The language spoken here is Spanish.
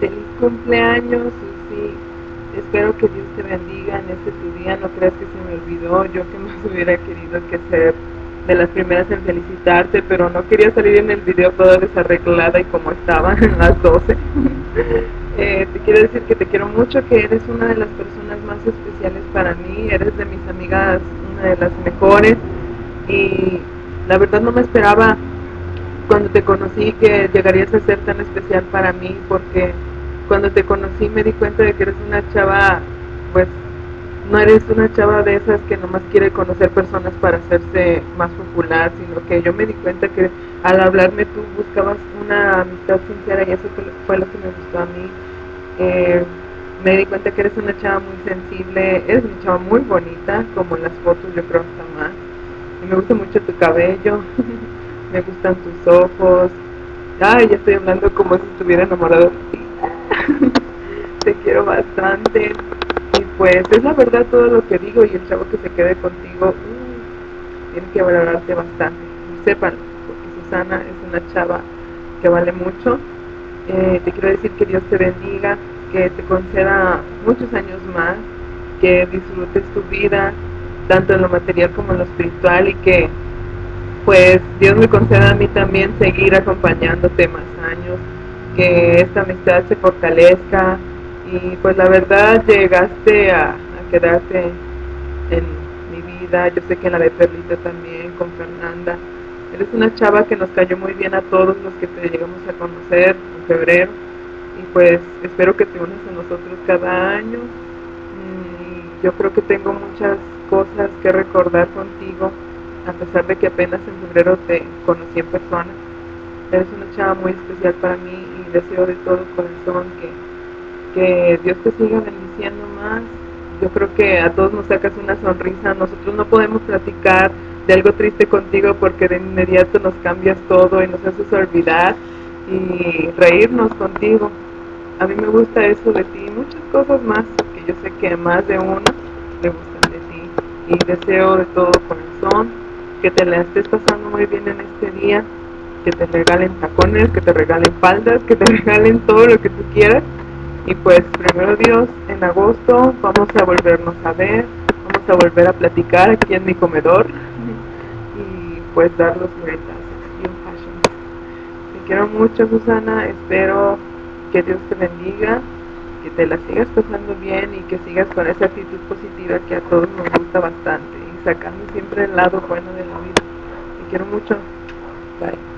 Feliz cumpleaños, Susi. Espero que Dios te bendiga en este tu día. No creas que se me olvidó. Yo que más hubiera querido que ser de las primeras en felicitarte, pero no quería salir en el video toda desarreglada y como estaba en las 12. Te quiero decir que te quiero mucho, que eres una de las personas más especiales para mí. Eres de mis amigas, una de las mejores. Y la verdad no me esperaba cuando te conocí que llegarías a ser tan especial para mí, porque cuando te conocí me di cuenta de que eres una chava, pues no eres una chava de esas que nomás quiere conocer personas para hacerse más popular, sino que yo me di cuenta que al hablarme tú buscabas una amistad sincera y eso fue lo que me gustó a mí. Eh, Me di cuenta que eres una chava muy sensible, eres una chava muy bonita, como en las fotos yo creo hasta más. Y me gusta mucho tu cabello, me gustan tus ojos. Ay, ya estoy hablando como si estuviera enamorado de ti. Te quiero bastante. Y pues es la verdad todo lo que digo, y el chavo que se quede contigo tiene que valorarte bastante. Y sépanlo, porque Susana es una chava que vale mucho. Te quiero decir que Dios te bendiga, que te conceda muchos años más, que disfrutes tu vida, tanto en lo material como en lo espiritual, y que pues Dios me conceda a mí también seguir acompañándote más años, que esta amistad se fortalezca. Y pues la verdad llegaste a quedarte en mi vida, yo sé que en la de Perlita también, con Fernanda. Eres una chava que nos cayó muy bien a todos los que te llegamos a conocer en febrero, y pues espero que te unas a nosotros cada año. Y yo creo que tengo muchas cosas que recordar contigo, a pesar de que apenas en febrero te conocí en persona. Eres una chava muy especial para mí y deseo de todo corazón que Dios te siga bendiciendo más. Yo creo que a todos nos sacas una sonrisa. Nosotros no podemos platicar de algo triste contigo porque de inmediato nos cambias todo y nos haces olvidar y reírnos contigo. A mí me gusta eso de ti y muchas cosas más que yo sé que a más de uno le gustan de ti. Y deseo de todo corazón que te la estés pasando muy bien en este día, que te regalen tacones, que te regalen faldas, que te regalen todo lo que tú quieras. Y pues primero Dios, en agosto vamos a volvernos a ver, vamos a volver a platicar aquí en mi comedor y pues dar los muletazos bien fashion. Te quiero mucho, Susana, espero que Dios te bendiga, que te la sigas pasando bien y que sigas con esa actitud positiva que a todos nos gusta bastante y sacando siempre el lado bueno de la vida. Te quiero mucho. Bye.